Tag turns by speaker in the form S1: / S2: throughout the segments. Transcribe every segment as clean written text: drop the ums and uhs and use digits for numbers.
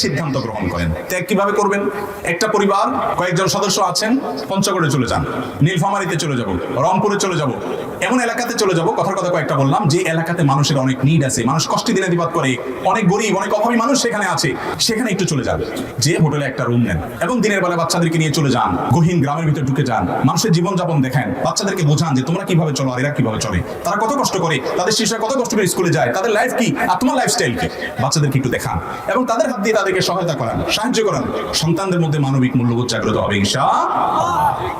S1: সিদ্ধান্ত গ্রহণ করেন। ত্যাগ কিভাবে করবেন? একটা পরিবার কয়েকজন সদস্য আছেন, পঞ্চগড়ে চলে যান, নীলফামারীতে চলে যাব, রংপুরে চলে যাব, এমন এলাকাতে চলে যাব, কথার কথা কয়েকটা বললাম, যে এলাকাতে মানুষের অনেক নিড আছে, মানুষ কষ্টে দিনাতিপাত করে, অনেক গরিব অনেক অভাবী মানুষ সেখানে আছে, সেখানে একটু চলে যান, যে হোটেলে একটা রুম নেন এবং দিনের বেলা বাচ্চাদেরকে নিয়ে চলে যান, গহীন গ্রামের ভিতরে ঢুকে যান, মানুষের জীবনযাপন দেখেন, বাচ্চাদেরকে বোঝান যে তোমরা কিভাবে চলো আর এরা কিভাবে চলে, তারা কত কষ্ট করে, তাদের শিশুরা কত কষ্ট করে স্কুলে যায়, তাদের লাইফ কি আর তোমার লাইফস্টাইল কি, বাচ্চাদেরকে একটু দেখান এবং তাদের হাত দিয়ে তাদেরকে সহায়তা করান, সাহায্য করান। সন্তানদের মধ্যে মানবিক মূল্যবোধ জাগ্রত হবে ইনশাআল্লাহ।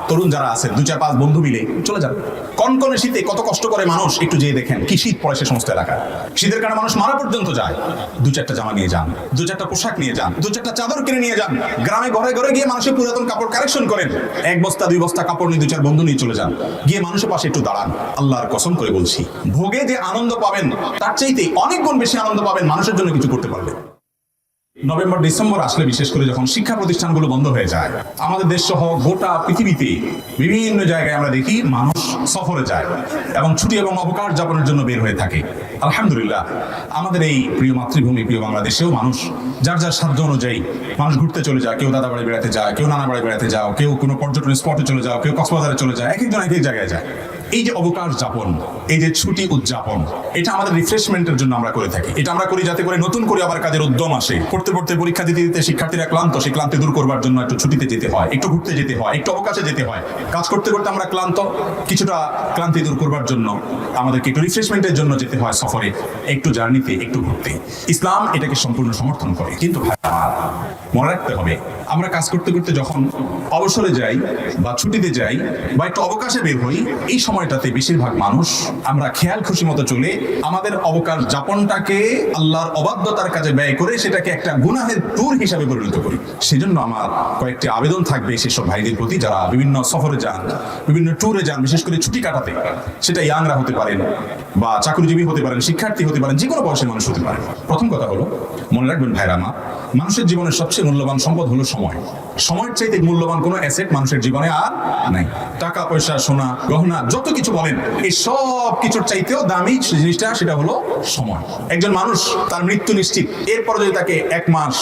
S1: তরুণ যারা আছে 2-4-5 বন্ধু মিলে চলে যান। কনকনে শীতে কত কষ্ট করে মানুষ, একটু যেয়ে দেখেন কি শীত পড়ে সে সমস্ত এলাকায়। শীতের কারণে মানুষ মারা পর্যন্ত যায়। 2-4টা জামা নিয়ে যান, 2-4টা পোশাক নিয়ে যান, 2-4টা চাদর কিনে নিয়ে যান, গ্রামে ঘরে ঘরে গিয়ে মানুষের পুরাতন কাপড় কালেকশন করেন, 1 বস্তা 2 বস্তা কাপড় নিয়ে 2-4 বন্ধু নিয়ে চলে যান, গিয়ে মানুষের পাশে একটু দাঁড়ান। আল্লাহর কসম করে বলছি, ভোগে যে আনন্দ পাবেন তার চাইতে অনেক গুণ বেশি আনন্দ পাবেন মানুষের জন্য কিছু করতে পারলে। নভেম্বর ডিসেম্বর আসলে বিশেষ করে যখন শিক্ষা প্রতিষ্ঠানগুলো বন্ধ হয়ে যায়, আমাদের দেশ সহ গোটা পৃথিবীতে বিভিন্ন জায়গায় আমরা দেখি মানুষ সফরে যায় এবং ছুটি এবং অবকাশ যাপনের জন্য বের হয়ে থাকে। আলহামদুলিল্লাহ, আমাদের এই প্রিয় মাতৃভূমি প্রিয় বাংলাদেশেও মানুষ যার যার সাধ্য অনুযায়ী মানুষ ঘুরতে চলে যায়। কেউ দাদা বাড়ি বেড়াতে যায়, কেউ নানা বাড়ি বেড়াতে যাও, কেউ কোনো পর্যটন স্পটে চলে যাও, কেউ কক্সবাজারে চলে যায়, এক একজন এক এক জায়গায় যায়। এই যে অবকাশ যাপন, এই যে ছুটি উদযাপন, এটা আমাদের রিফ্রেশমেন্টের জন্য আমরা করে থাকি। এটা আমরা করি যাতে করে নতুন করে আবার কাজের উদ্যম আসে। পড়তে পড়তে পরীক্ষা দিতে দিতে শিক্ষার্থীরা ক্লান্ত, সেই ক্লান্তি দূর করবার জন্য একটু ছুটিতে যেতে হয়, একটু ঘুরতে যেতে হয়, একটু অবকাশে যেতে হয়। কাজ করতে করতে আমরা ক্লান্ত, কিছুটা ক্লান্তি দূর করবার জন্য আমাদেরকে একটু রিফ্রেশমেন্টের জন্য যেতে হয় সফরে, একটু জার্নিতে, একটু ঘুরতে। ইসলাম এটাকে সম্পূর্ণ সমর্থন করে। কিন্তু মনে রাখতে হবে, আমরা কাজ করতে করতে যখন অবসরে যাই বা ছুটিতে যাই বা একটু অবকাশে বের হই, এই সময়টাতে বেশিরভাগ মানুষ আমরা খেয়াল খুশি মতো চলে আমাদের অবকাশ যাপনটাকে আল্লাহর অবাধ্যতার কাজে ব্যয় করে সেটাকে একটা গুনাহের ট্যুর হিসাবে পরিণত করি। সেজন্য আমার কয়েকটি আবেদন থাকবে সেসব ভাইদের প্রতি যারা বিভিন্ন সফরে যান, বিভিন্ন ট্যুরে যান, বিশেষ করে ছুটি কাটাতে। সেটা ইয়াংরা হতে পারেন বা চাকরিজীবী হতে পারেন, শিক্ষার্থী হতে পারেন, যে কোনো বয়সের মানুষ হতে পারেন। প্রথম কথা হলো, মনে রাখবেন ভাইরা আমার, মানুষের জীবনের সবচেয়ে মূল্যবান সম্পদ হলো সময়। সময়ের চাইতে মূল্যবান কোনো অ্যাসেট মানুষের জীবনে আর নাই। টাকা পয়সা, সোনা গহনা, যত কিছু বলেন, এই সব কিছুর চাইতেও দামি জিনিসটা সেটা হলো সময়। একজন মানুষ তার মৃত্যু নিশ্চিত, এরপরে যদি তাকে 1 মাস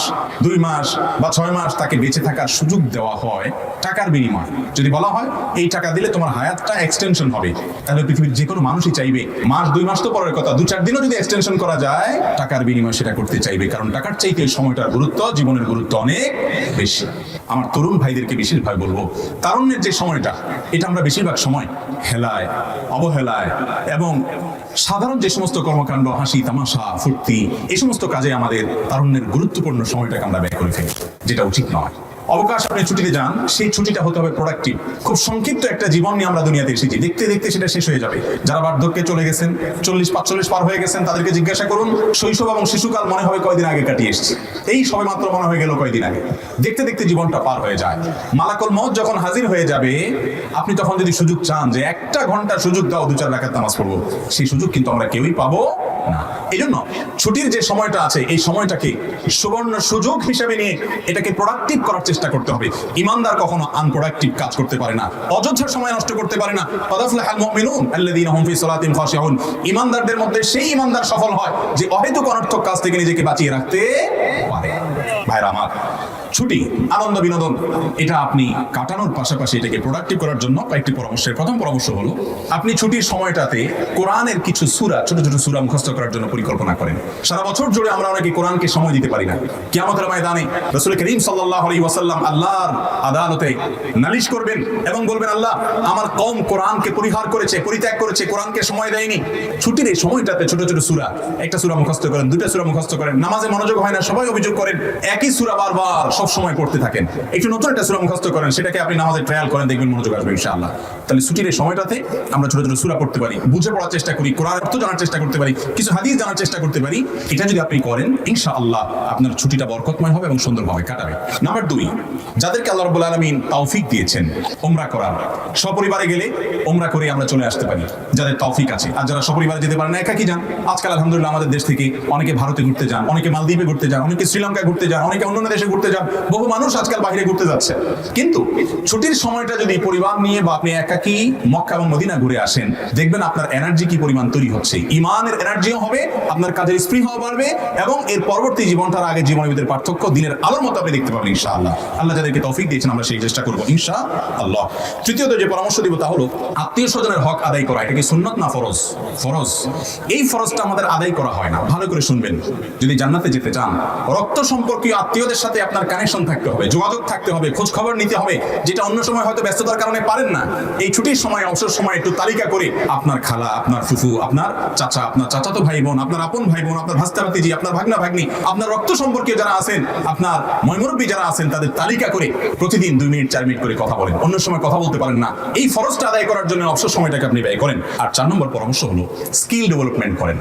S1: 2 মাস বা 6 মাস তাকে বেঁচে থাকার সুযোগ দেওয়া হয় টাকার বিনিময়ে, যদি বলা হয় এই টাকা দিলে তোমার হায়াতটা এক্সটেনশন হবে, তাহলে পৃথিবীর যে কোনো মানুষই চাইবে। মাস 2 মাস তো পরের কথা, 2-4 দিনও যদি এক্সটেনশন করা যায় টাকার বিনিময়ে সেটা করতে চাইবে, কারণ টাকার চাইতে সময়টার গুরুত্ব, জীবনের গুরুত্ব অনেক বেশি। আমার তরুণ ভাইদেরকে বেশিরভাগ বলবো, তারুণ্যের যে সময়টা, এটা আমরা বেশিরভাগ সময় হেলায়, অবহেলায় এবং সাধারণ যে সমস্ত কর্মকাণ্ড, হাসি তামাশা ফুর্তি, এই সমস্ত কাজে আমাদের তারুণ্যের গুরুত্বপূর্ণ সময়টাকে আমরা ব্যয় করে ফেলি, যেটা উচিত নয়। অবকাশ আপনি ছুটিতে যান, সেই ছুটিটা হতে হবে প্রোডাক্টিভ। খুব সংক্ষিপ্ত একটা জীবন নিয়ে আমরা দুনিয়াতে এসেছি, দেখতে দেখতে সেটা শেষ হয়ে যাবে। যারা বার্ধক্যে চলে গেছেন, 40-45 পার হয়ে গেছেন, তাদেরকে জিজ্ঞাসা করুন শৈশব এবং শিশুকাল মনে হবে কয়দিন আগে কাটিয়ে এসেছি, এই সবে মাত্র মনে হয়ে গেল কয়দিন আগে। দেখতে দেখতে জীবনটা পার হয়ে যায়। মালাকুল মউত যখন হাজির হয়ে যাবে, আপনি তখন যদি সুযোগ চান যে 1 ঘন্টা সুযোগ দাও 2-4 রাকাত নামাজ পড়বো, সেই সুযোগ কিন্তু আমরা কেউই পাবো না। এই জন্য ছুটির যে সময়টা আছে, এই সময়টাকে সুবর্ণ সুযোগ হিসেবে নিয়ে এটাকে প্রোডাক্টিভ করার চেষ্টা করতে হবে। ইমানদার কখনো আনপ্রোডাক্টিভ কাজ করতে পারে না, অযথা সময় নষ্ট করতে পারে না। ফাদাফলাহাল মুমিনুন আল্লাযীনা হুম ফি সালাতিহিম খাশিউন। ইমানদারদের মধ্যে সেই ইমানদার সফল হয় যে অহেতুক অনর্থক কাজ থেকে নিজেকে বাঁচিয়ে রাখতে পারে। ভাইরা আমার, ছুটি, আনন্দ, বিনোদন, এটা আপনি কাটানোর পাশাপাশি এটাকে প্রোডাক্টিভ করার জন্য কয়েকটি পরামর্শের প্রথম পরামর্শ হলো, আপনি ছুটির সময়টাতে কোরআনের কিছু সূরা, ছোট ছোট সূরা মুখস্থ করার জন্য পরিকল্পনা করেন। সারা বছর জুড়ে আমরা অনেকে কোরআনকে সময় দিতে পারি না। কিয়ামতের ময়দানে রাসূল করিম সাল্লাল্লাহু আলাইহি ওয়াসাল্লাম আল্লাহর আদালতে নালিশ করবেন এবং বলবেন, আল্লাহ, আমার কওম কোরআনকে পরিহার করেছে, পরিত্যাগ করেছে, কোরআনকে সময় দেয়নি। ছুটির এই সময়টাতে ছোট ছোট সূরা, একটা সূরা মুখস্থ করেন, 2টা সূরা মুখস্থ করেন। নামাজে মনোযোগ হয় না, সবাই অভিযোগ করেন, একই সূরা বারবার সব সময় পড়তে থাকেন। একটু নতুন একটা সূরা মুখস্থ করেন, সেটাকে আপনি নামাজে ট্রায়াল করেন, দেখবেন মনোযোগ আসবে ইনশাআল্লাহ। তাহলে ছুটির এই সময়টাতে আমরা ছোট ছোট সূরা পড়তে পারি, বুঝে পড়ার চেষ্টা করি, কোরআনের অর্থ জানার চেষ্টা করতে পারি, কিছু হাদিস জানার চেষ্টা করতে পারি। এটা যদি আপনি করেন, ইনশাআল্লাহ আপনার ছুটিটা বরকতময় হবে এবং সুন্দরভাবে কাটাবে। নাম্বার 2, যাদেরকে আল্লাহ রাব্বুল আলামিন তৌফিক দিয়েছেন উমরা করার, সপরিবারে গেলে উমরা করে আমরা চলে আসতে পারি যাদের তৌফিক আছে। আর যারা সপরিবারে যেতে পারেন না, একাকী যান। আজকাল আলহামদুলিল্লাহ আমাদের দেশ থেকে অনেকে ভারতে ঘুরতে যান, অনেকে মালদ্বীপে ঘুরতে যান, অনেকে শ্রীলঙ্কায় ঘুরতে যান, অনেকে অন্যান্য দেশে ঘুরতে যান। বহু মানুষ আজকাল বাইরে ঘুরতে যাচ্ছে। কিন্তু ছুটির সময়টা যদি পরিবার নিয়ে বা আপনি একাকী মক্কা এবং মদিনা ঘুরে আসেন, দেখবেন আপনার এনার্জি কি পরিমাণ তৈরি হচ্ছে। ইমানের এনার্জিও হবে, আপনার কাজের স্পৃহাও বাড়বে, এবং এর পরবর্তী জীবনটার আগে জীবনের ভিতরে পার্থক্য দিনের আলোর মতো আপনি দেখতে পাবেন ইনশাআল্লাহ। আল্লাহ যাদেরকে তৌফিক দিয়েছেন আমরা সেই চেষ্টা করবো ইনশাআল্লাহ। তৃতীয়ত যে পরামর্শ দিব তা হলো আত্মীয় স্বজনের হক আদায় করা। এটা কি সুন্নাত না ফরজ? ফরজ। এই ফরজটা আমাদের আদায় করা হয় না। ভালো করে শুনবেন, যদি জান্নাতে যেতে চান রক্ত সম্পর্কীয় আত্মীয়দের সাথে আপনার কানেকশন থাকতে হবে, যোগাযোগ থাকতে হবে, খোঁজ খবর নিতে হবে, যেটা অন্য সময় হয়তো ব্যস্ততার কারণে পারেন না। এই ছুটির সময় অবসর সময় একটু তালিকা করে আপনার খালা, আপনার ফুফু, আপনার চাচা, আপনার চাচাতো ভাই বোন, আপনার আপন ভাই বোন, আপনার ভাস্তা ভাতিজি, আপনার ভাগনা ভাগ্নি, আপনার রক্ত সম্পর্কীয় যারা আছেন, আপনার ময়মুরব্বী যারা আছেন, তাদের তালিকা করে প্রতিদিন 2 মিনিট 4 মিনিট করে কথা বলেন। অন্য সময় কথা বলতে পারেন না, এই ফরজটা আদায় করার জন্য অবসর সময়টাকে আপনি ব্যয় করেন। আর 4 নম্বর পরামর্শ হলো স্কিল ডেভেলপমেন্ট করেন।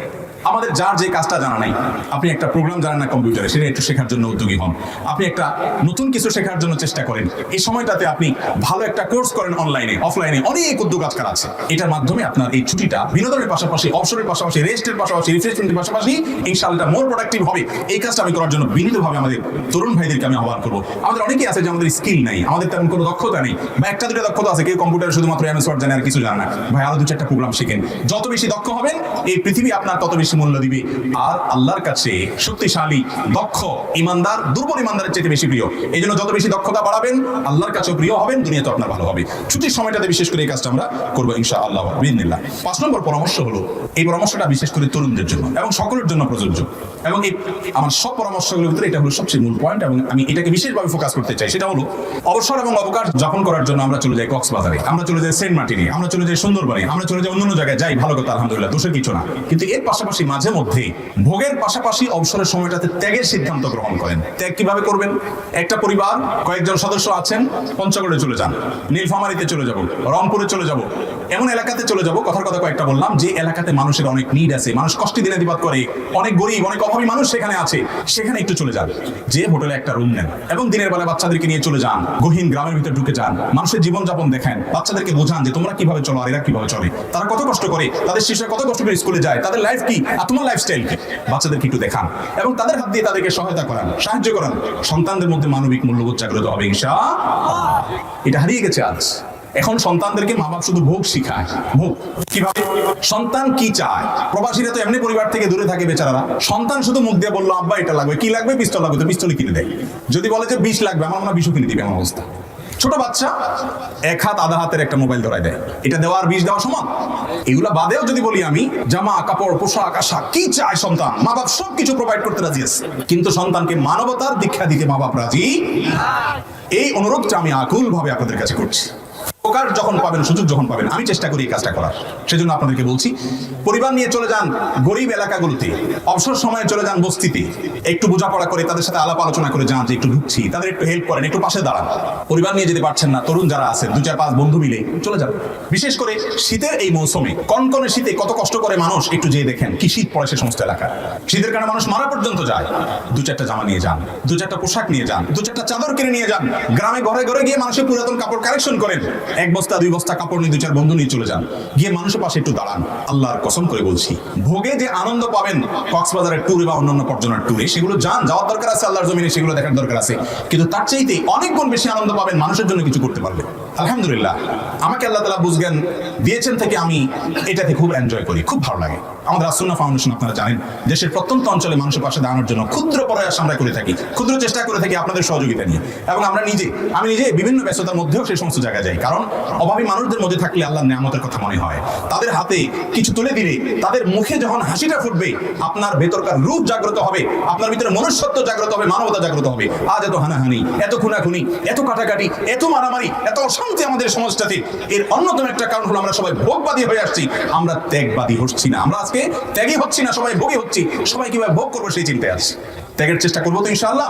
S1: আমাদের যার যে কাজটা জানা নাই, আপনি একটা প্রোগ্রাম জানেন না কম্পিউটারে, সেটা একটু শেখার জন্য উদ্যোগী হন। আপনি একটা নতুন কিছু শেখার জন্য চেষ্টা করেন। এই সময়টাতে আপনি ভালো একটা কোর্স করেন অনলাইনে, অফলাইনে, অনেক উদ্যোগ আজকাল আছে। এটার মাধ্যমে আপনার এই ছুটিটা বিনোদনের পাশাপাশি, অবসরের পাশাপাশি, রেস্টের পাশাপাশি, রিফ্রেশমেন্টের পাশাপাশি ইনশাআল্লাহ মোর প্রোডাক্টিভ হবে। এই কাজটা আমি করার জন্য বিনীতভাবে আমাদের তরুণ ভাইদেরকে আমি আহ্বান করবো। আমাদের অনেকেই আছে যে আমাদের স্কিল নাই, আমাদের তেমন কোনো দক্ষতা নেই, বা একটা দুটো দক্ষতা আছে, কেউ কম্পিউটারে শুধুমাত্র MS ওয়ার্ড জানে আর কিছু জানে না। ভাই আরো 2-4টা প্রোগ্রাম শিখেন। যত বেশি দক্ষ হবেন এই পৃথিবী আপনার তত বেশি মূল্য দিবে। আর আল্লাহর কাছে শক্তিশালী, দক্ষ ইমানদার দুর্বল ইমানদারের চেয়ে বেশি প্রিয়। এই জন্য যত বেশি দক্ষতা বাড়াবেন আল্লাহর কাছেও প্রিয় হবেন, দুনিয়াতে আপনার ভালো হবে। ছুটির সময়টাতে বিশেষ করে এই কাজটা আমরা করবো ইনশাআল্লাহ বিইذنিল্লাহ। 5 নম্বর পরামর্শ হলো, এই পরামর্শটা বিশেষ করে তরুণদের জন্য এবং সকলের জন্য প্রযোজ্য, এবং এই আমার সব পরামর্শগুলোর ভিতরে এটা হলো সবচেয়ে মূল পয়েন্ট, এবং আমি এটাকে বিশেষভাবে ফোকাস করতে চাই। সেটা হলো অবসর এবং অবকাশ যাপন করার জন্য আমরা চলে যাই কক্সবাজারে, আমরা চলে যাই সেন্ট মার্টিনে, আমরা চলে যাই সুন্দরবনে, আমরা চলে যাই অন্যান্য জায়গায়, যাই, ভালো কথা, আলহামদুলিল্লাহ, দোষের কিছু না। কিন্তু এর পাশাপাশি মাঝে মধ্যে ভোগের পাশাপাশি অবসরের সময়টাতে ত্যাগের সিদ্ধান্ত গ্রহণ করেন। ত্যাগ কিভাবে করবেন? একটা পরিবার কয়েকজন সদস্য আছেন, পঞ্চগড়ে চলে যান, নীলফামারীতে চলে যাব, রংপুরে চলে যাব, এমন এলাকাতে চলে যাব, কথার কথা কয়েকটা বললাম, যে এলাকাতে মানুষের অনেক নিড আছে, মানুষ কষ্টে দিনে দিবাদ করে, অনেক গরিব, অনেক অভাবী মানুষ সেখানে আছে, সেখানে একটু চলে যান, যে হোটেলে একটা রুম নেন এবং দিনের বেলা বাচ্চাদেরকে নিয়ে চলে যান, গহীন গ্রামের ভিতরে ঢুকে যান, মানুষের জীবনযাপন দেখেন, বাচ্চাদেরকে বোঝান যে তোমরা কিভাবে চলো আর এরা কিভাবে চলে, তারা কত কষ্ট করে, তাদের শিশুরা কত কষ্ট করে স্কুলে যায়, তাদের লাইফ কি আর তোমার লাইফস্টাইল কি, বাচ্চাদেরকে একটু দেখান এবং তাদের হাত দিয়ে তাদেরকে সহায়তা করান, সাহায্য করান। সন্তানদের মধ্যে মানবিক মূল্যবোধ জাগ্রত হবে ইনশাআল্লাহ। এটা হারিয়ে গেছে আজ। এখন সন্তানদেরকে মা বাপ শুধু ভোগ শিখায়। ভোগ কিভাবে? সন্তান কি চায়? প্রবাসীরা তো এমনি পরিবার থেকে দূরে থাকে বেচারারা। সন্তান শুধু মুখ দিয়ে বললো আব্বা এটা লাগবে, কি লাগবে? পিস্তল লাগবে, তো পিস্তলই কিনে দেয়। যদি বলে যে 20 লাগবে, আমার মনে হয় 20 কিনে দিবে, এমন অবস্থা। ছোট বাচ্চা 1 হাত আধা হাতের একটা মোবাইল ধরায় দেয়, এটা দেওয়া আর 20 দেওয়া সমান। এগুলা বাদেও যদি বলি আমি, জামা কাপড় পোশাক আশা কি চায় সন্তান, মা বাপ সবকিছু প্রোভাইড করতে রাজি আছে, কিন্তু সন্তানকে মানবতার দীক্ষা দিতে মা বাপ রাজি। এই অনুরোধটা আমি আকুল ভাবে আপনাদের কাছে করছি। উপকার যখন পাবেন, সুযোগ যখন পাবেন, আমি চেষ্টা করি এই কাজটা করার। সেজন্য আপনাদেরকে বলছি, পরিবার নিয়ে চলে যান গরিব এলাকাগুলোতে, অবসর সময়ে চলে যান বস্তিতে, একটু বোঝাপড়া করে তাদের সাথে আলাপ আলোচনা করে যান যে একটু ঢুকছি, তাদের একটু হেল্প করেন, একটু পাশে দাঁড়ান। পরিবার নিয়ে যেতে পারছেন না, তরুণ যারা আছেন 2-4-5 বন্ধু মিলে চলে যান। বিশেষ করে শীতের এই মৌসুমে, কনকনে শীতে কত কষ্ট করে মানুষ, একটু যেয়ে দেখেন কি শীত পড়ে সে সমস্ত এলাকায়। শীতের কারণে মানুষ মারা পর্যন্ত যায়। 2-4টা জামা নিয়ে যান, 2-4টা পোশাক নিয়ে যান, 2-4টা চাদর কিনে নিয়ে যান। গ্রামে ঘরে ঘরে গিয়ে মানুষের পুরাতন কাপড় কালেকশন করেন, 1 বস্তা 2 বস্তা কাপড় নিয়ে 2-4 বন্ধু নিয়ে চলে যান, গিয়ে মানুষের পাশে একটু দাঁড়ান। আল্লাহর কসম করে বলছি, ভোগে যে আনন্দ পাবেন কক্সবাজারের ট্যুরে বা অন্যান্য পর্যটন ট্যুরে, সেগুলো যাওয়ার দরকার আছে, আল্লাহর জমিনে সেগুলো দেখার দরকার আছে, কিন্তু তার চাইতে অনেক গুণ বেশি আনন্দ পাবেন মানুষের জন্য কিছু করতে পারলে। আলহামদুলিল্লাহ, আমাকে আল্লাহ তাআলা বুঝজ্ঞান দিয়েছেন থেকে আমি এটাতে খুব এনজয় করি, খুব ভালো লাগে। আমাদের আসুন্নাহ ফাউন্ডেশন আপনারা জানেন, দেশের প্রত্যন্ত অঞ্চলে মানুষের পাশে দাঁড়ানোর জন্য ক্ষুদ্র প্রয়াস আমরা করে থাকি, ক্ষুদ্র চেষ্টা করে থাকি আপনাদের সহযোগিতা নিয়ে। এবং আমি নিজে বিভিন্ন ব্যস্ততার মধ্যেও সেই সমস্ত জায়গায় যাই, কারণ অভাবী মানুষদের মধ্যে থাকলে আল্লাহর নিয়ামতের কথা মনে হয়। তাদের হাতে কিছু তুলে দিলে, তাদের মুখে যখন হাসিটা ফুটবে, আপনার ভেতরকার রূপ জাগ্রত হবে, আপনার ভিতরে মনুষ্যত্ব জাগ্রত হবে, মানবতা জাগ্রত হবে। আজ এত হানাহানি, এত খুনাখুনি, এত কাটাকাটি, এত মারামারি, এত অশান্তি আমাদের সমাজটাতে, এর অন্যতম একটা কারণ হলো আমরা সবাই ভোগবাদী হয়ে আসছি, আমরা ত্যাগবাদী হচ্ছি না। আমরা আজকে ত্যাগই হচ্ছি না, সবাই ভোগী হচ্ছি। সবাই কিভাবে ভোগ করবো সেই চিন্তায় আছে। ত্যাগের চেষ্টা করবো তো ইনশাআল্লাহ।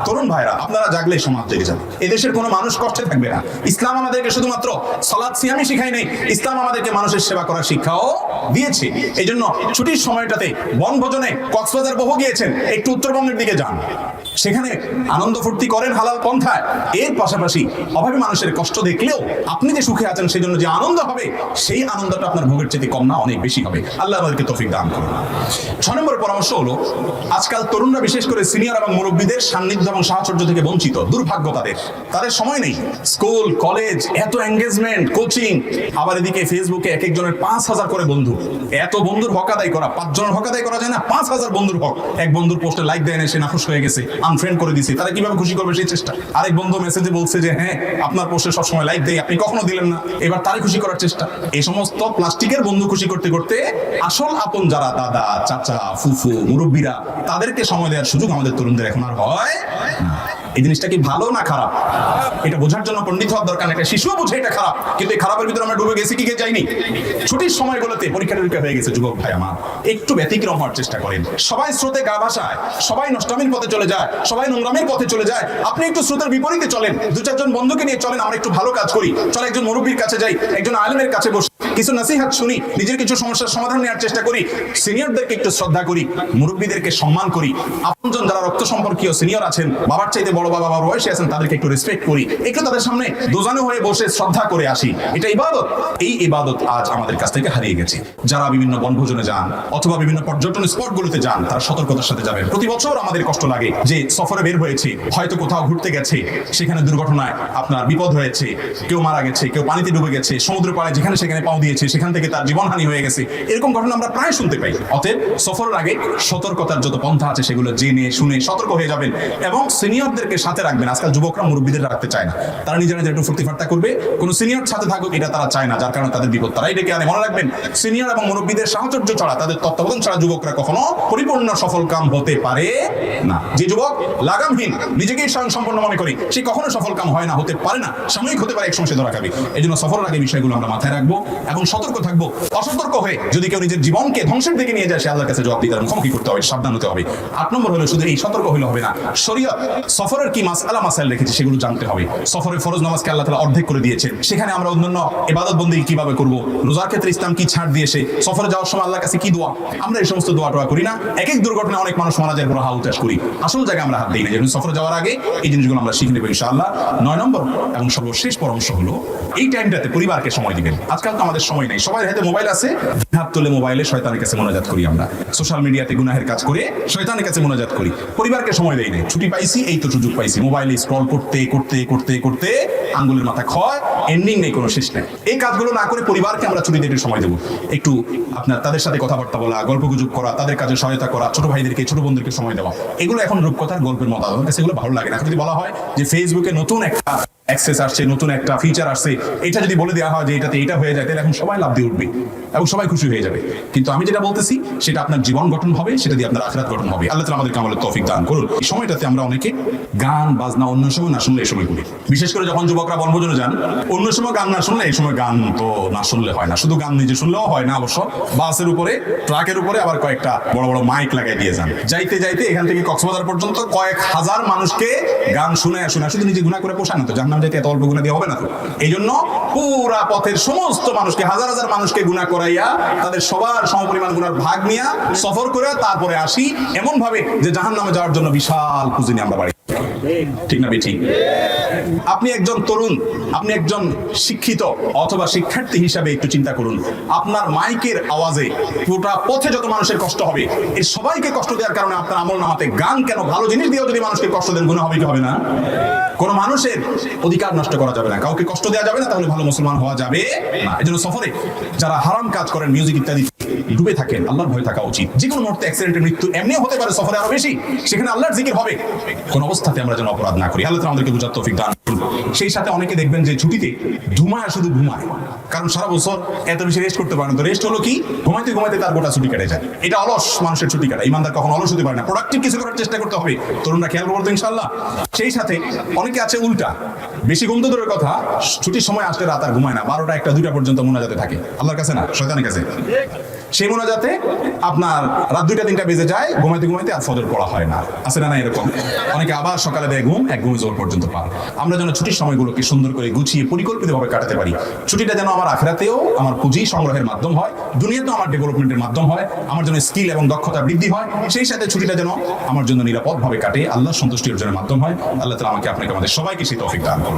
S1: তরুণ ভাইরা, আপনারা জাগলে সমাজ জেগে যাবে, এদেশের কোনো মানুষ কষ্টে থাকবে না। ইসলাম আমাদেরকে শুধুমাত্র সালাত সিয়ামই শিখাই নাই, ইসলাম আমাদেরকে মানুষের সেবা করার শিক্ষাও দিয়েছে। এই জন্য ছুটির সময়টাতে বনভোজনে কক্সবাজার বহু গিয়েছেন, একটু উত্তরবঙ্গের দিকে যান, সেখানে আনন্দ ফুর্তি করেন হালাল পন্থায়। এর পাশাপাশি অভাবী মানুষের কষ্ট দেখলেও আপনি যে সুখে আছেন সেই জন্য যে আনন্দ হবে, সেই আনন্দটা আপনার ভোগের চেয়ে কম না, অনেক বেশি হবে। আল্লাহ আমাদেরকে তৌফিক দান করুন। 6 নম্বর পরামর্শ হলো, আজকাল তরুণরা বিশেষ করে সিনিয়র এবং মুরব্বীদের সান্নিধ্য এবং সাহচর্য থেকে বঞ্চিত। দুর্ভাগ্য তাদের সময় নেই। স্কুল কলেজ এত এঙ্গেজমেন্ট, কোচিং, আবার এদিকে ফেসবুকে এক একজনের 5000 করে বন্ধু। এত বন্ধুর হক আদায় করা, 5 জনের হক আদায় করা যায় না? 5000 বন্ধুর হক। এক বন্ধুর পোস্টে লাইক দেয় না, সে নাখুশ হয়ে গেছে, আনফ্রেন্ড করে দিছে। তারা কিভাবে খুশি করবে সেই চেষ্টা। আরেক বন্ধু মেসেজে বলছে যে হ্যাঁ আপনার পোস্টে সবসময় লাইক দেয়, আপনি কখনো দিলেন না, এবার তারে খুশি করার চেষ্টা। এই সমস্ত প্লাস্টিকের বন্ধু খুশি করতে করতে আসল আপন যারা দাদা, চাচা, ফুফু, মুরব্বীরা, তাদেরকে সময় দেওয়ার সুযোগ আমাদের তরুণদের এখন আর হয় না। এই জিনিসটা কি ভালো না খারাপ? এটা বোঝার জন্য পণ্ডিত হওয়ার দরকার। একটা শিশুও বোঝে এটা খারাপ, কিন্তু এই খারাপের ভিতরে আমরা ডুবে গেছি কি যাইনি? ছুটির সময়গুলোতে পরীক্ষা টরীক্ষা হয়ে গেছে, যুবক ভাই আমার একটু ব্যতিক্রম হওয়ার চেষ্টা করেন। সবাই স্রোতে গা ভাসায়, সবাই নষ্টামির পথে চলে যায়, সবাই নোংরামির পথে চলে যায়। আপনি একটু স্রোতের বিপরীতে চলেন, 2-4 জন বন্ধুকে নিয়ে চলেন, আমরা একটু ভালো কাজ করি। চলে একজন মুরব্বীর কাছে যাই, একজন আলেমের কাছে বসে কিছু নসিহত শুনি, নিজের কিছু সমস্যার সমাধান নেওয়ার চেষ্টা করি। সিনিয়রদেরকে একটু শ্রদ্ধা করি, মুরব্বীদেরকে সম্মান করি। আপনজন যারা রক্ত সম্পর্কীয় সিনিয়র আছেন, বাবার চাইতে বড় বাবা, বাবার বয়সে আছেন, তাদেরকে একটু রেসপেক্ট করি, একটু তাদের সামনে দোজানো হয়ে বসে শ্রদ্ধা করে আসি। এটা ইবাদত। এই ইবাদত আজ আমাদের কাছ থেকে হারিয়ে গেছে। যারা বিভিন্ন বনভোজনে যান অথবা বিভিন্ন পর্যটন স্পটগুলোতে যান, তারা সতর্কতার সাথে যাবেন। প্রতি বছর আমাদের কষ্ট লাগে যে সফরে বের হয়েছে, হয়তো কোথাও ঘুরতে গেছে, সেখানে দুর্ঘটনায় আপনার বিপদ হয়েছে, কেউ মারা গেছে, কেউ পানিতে ডুবে গেছে, সমুদ্র পাড়ে যেখানে সেখানে পাও দিয়েছে, সেখান থেকে তার জীবনহানি হয়ে গেছে। এরকম ঘটনা আমরা প্রায় শুনতে পাই। অতএব সফরের আগে সতর্কতার যত পন্থা আছে সেগুলো জেনে শুনে সতর্ক হয়ে যাবেন এবং সিনিয়রদেরকে সাথে রাখবেন। আজকাল যুবকরা মুরব্বীদের রাখতে চায় না, তারা নিজেরা একটু ফুর্তি ফার্তা করবে, কোনো সিনিয়র সাথে থাকুক এটা তারা চায় না, যার কারণে তাদের বিপদ তারাই ডেকে আনে। মনে রাখবেন, সিনিয়র এবং মুরব্বীদের সাহচর্য ছাড়া, তাদের তত্ত্বাবধান ছাড়া যুবকরা কখনো পরিপূর্ণ সফল কাম হতে পারে না। যে যুবক লাগামহীন, নিজেকেই স্বয়ং সম্পন্ন মনে করি, সে কখনো সফল কাম হয় না, হতে পারে না, সাময়িক হতে পারে, এক সময় সে ধরা খাবে। এই জন্য সফরের আগে বিষয়গুলো আমরা মাথায় রাখবো এবং সতর্ক থাকবো। অসতর্ক হয়ে যদি কেউ নিজের জীবনকে ধ্বংসের দিকে নিয়ে যায়, সে আল্লাহর কাছে জবাব দিতে মুখোমুখি করতে হবে, সাবধান হতে হবে। 8 নম্বর হলো, শুধু এই সতর্ক হলে হবে না, শরীয়ত সফরের কি মাসআলা মাসাইল রেখেছে সেগুলো জানতে হবে। সফরের ফরজ নামাজকে আল্লাহ তাআলা অর্ধেক করে দিয়েছেন, সেখানে আমরা অন্যান্য ইবাদত বন্দেগী কিভাবে করব, রোজার ক্ষেত্রে ইসলাম কি ছাড় দিয়েছে, সফরে যাওয়ার সময় আল্লাহর কাছে কি দোয়া, আমরা এই সমস্ত দোয়া টোয়া করি না। এক এক দুর্ঘটনায় অনেক মানুষ মারা যায়, বড় হাউ চাষ করি, আসল জায়গায় আমরা হাত দিই না। যেমন সফরে যাওয়ার আগে এই জিনিসগুলো আমরা শিখে নেব ইনশাআল্লাহ। 9 নম্বর এবং সর্বশেষ পরামর্শ হলো, এই টাইমটাতে পরিবারকে সময় দিবেন। আজকাল তো আমাদের সময় নেই, সবাই হাতে মোবাইল আছে, হাত তুলে মোবাইলে শয়তানের কাছে মোনাজাত করি, আমরা সোশ্যাল মিডিয়াতে গুনাহের কাজ করে শয়তানের কাছে মোনাজাত করি, পরিবারকে সময় দেই না। ছুটি পাইছি, এই তো সুযোগ পাইছি, মোবাইলে স্ক্রল করতে করতে করতে করতে আঙ্গুলের মাথা ক্ষয়, এন্ডিং নেই, কোনো শেষ নেই। এই কাজগুলো না করে পরিবারকে আমরা ছুটিতে একটু সময় দেবো, একটু আপনার তাদের সাথে কথাবার্তা বলা, গল্প গুজব করা, তাদের কাজে সহায়তা করা, ছোট ভাইদেরকে ছোট বোনদেরকে সময় দেওয়া। এগুলো এখন রূপকথার গল্পের মতো, আমার কাছে এগুলো ভালো লাগে না। যদি বলা হয় যে ফেসবুকে নতুন একটা অ্যাক্সেস আসছে, নতুন একটা ফিচার আসছে, এটা যদি বলে দেওয়া হয় যে এটাতে এটা হয়ে যায়, তাহলে এখন সবাই লাভ দিয়ে উঠবে এবং সবাই খুশি হয়ে যাবে। কিন্তু আমি যেটা বলতেছি সেটা আপনার জীবন গঠন হবে, সেটা দিয়ে আপনার আখিরাত গঠন হবে। আল্লাহ তাআলা আমাদেরকে আমলের তৌফিক দান করুন। এই সময়টাতে আমরা অনেকে গান বাজনা অন্য সময় না শুনলে এই সময় করি, বিশেষ করে যখন যুবকরা বনভোজনে যান, অন্য সময় গান না শুনলে এই সময় গান তো না শুনলে হয় না। শুধু গান নিজে শুনলেও হয় না অবশ্য, বাসের উপরে ট্রাকের উপরে আবার কয়েকটা বড় বড় মাইক লাগাই দিয়ে যান, যাইতে যাইতে এখান থেকে কক্সবাজার পর্যন্ত কয়েক হাজার মানুষকে গান শুনে শুধু নিজে গুনাহ করে পোষায় না তো, জান্নাত যাইতে এত অল্প গুনাহ দিয়ে হবে না তো। এই জন্য পুরা পথের সমস্ত মানুষকে, হাজার হাজার মানুষকে গুনাহ করাইয়া তাদের সবার সমপরিমাণ গুনার ভাগ নিয়া সফর করে তারপরে আসি, এমন ভাবে যে জাহান্নামে যাওয়ার জন্য বিশাল পুঁজি নিয়ে আমরা বাড়ি। ঠিক না বেঠিক? আপনি একজন তরুণ, আপনি একজন শিক্ষিত অথবা শিক্ষার্থী হিসাবে একটু চিন্তা করুন, আপনার মাইকের আওয়াজে পুরোটা পথে যত মানুষের কষ্ট হবে, এই সবাইকে কষ্ট দেওয়ার কারণে আপনার আমল নামাতে গান কেন, ভালো জিনিস দিয়েও যদি মানুষকে কষ্ট দেন, গুনাহ হবে কি হবে না? কোনো মানুষের অধিকার নষ্ট করা যাবে না, কাউকে কষ্ট দেওয়া যাবে না, তাহলে ভালো মুসলমান হওয়া যাবে না। এই জন্য সফরে যারা হারাম কাজ করেন, মিউজিক ইত্যাদি ডুবে থাকেন, আল্লাহর ভয় থাকা উচিত। যে কোনো মুহূর্তে অ্যাক্সিডেন্টের মৃত্যু এমনিও হতে পারে, সফরে আরো বেশি, সেখানে আল্লাহর জিকির হবে। কোন অবস্থাতে আমরা যেন অপরাধ না করি, আল্লাহ তাআলা আমাদেরকে বুঝার তৌফিক দান করুন। সেই সাথে অনেকে দেখবেন যে ছুটিতে ঘুমায়, শুধু ঘুমায়, কারণ সারা বছর এত বেশি রেস্ট করতে পারে না। তো রেস্ট হলো কি, ঘুমাইতে ঘুমাইতে তার গোটা ছুটি কেটে যায়। এটা অলস মানুষের ছুটি কাটা। ইমানদার কখনো অলস হতে পারে না, প্রোডাক্টিভ কিছু করার চেষ্টা করতে হবে। তরুণরা খেয়াল করবো ইনশাআল্লাহ। সেই সাথে অনেকে আছে উল্টা, বেশি ঘুম তো দূরের কথা, ছুটির সময় আসলে রাত আর ঘুমায় না, 12টা 1টা 2টা পর্যন্ত মোনাজাতে থাকে, আল্লাহর কাছে না শয়তানের কাছে। সেই মোনাজাতে আপনার রাত 2টা 3টা বেজে যায়, ঘুমাইতে ঘুমাইতে আর ফজর পড়া হয় না, আছে না? এরকম অনেকে আবার সকাল সকালে দেয় ঘুম, এক ঘুমে জোর পর্যন্ত পার। আমরা যেন ছুটির সময়গুলোকে সুন্দর করে গুছিয়ে পরিকল্পিতভাবে কাটাতে পারি। ছুটিটা যেন আমার আখিরাতেও আমার পুঁজি সংগ্রহের মাধ্যম হয়, দুনিয়াতেও আমার ডেভেলপমেন্টের মাধ্যম হয়, আমার জন্য স্কিল এবং দক্ষতা বৃদ্ধি হয়, সেই সাথে ছুটিটা যেন আমার জন্য নিরাপদভাবে কাটে, আল্লাহ সন্তুষ্টি অর্জনের মাধ্যম হয়। আল্লাহ তাআলা আমাকে আপনাকে আমাদের সবাইকে সেই তৌফিক দান করুন।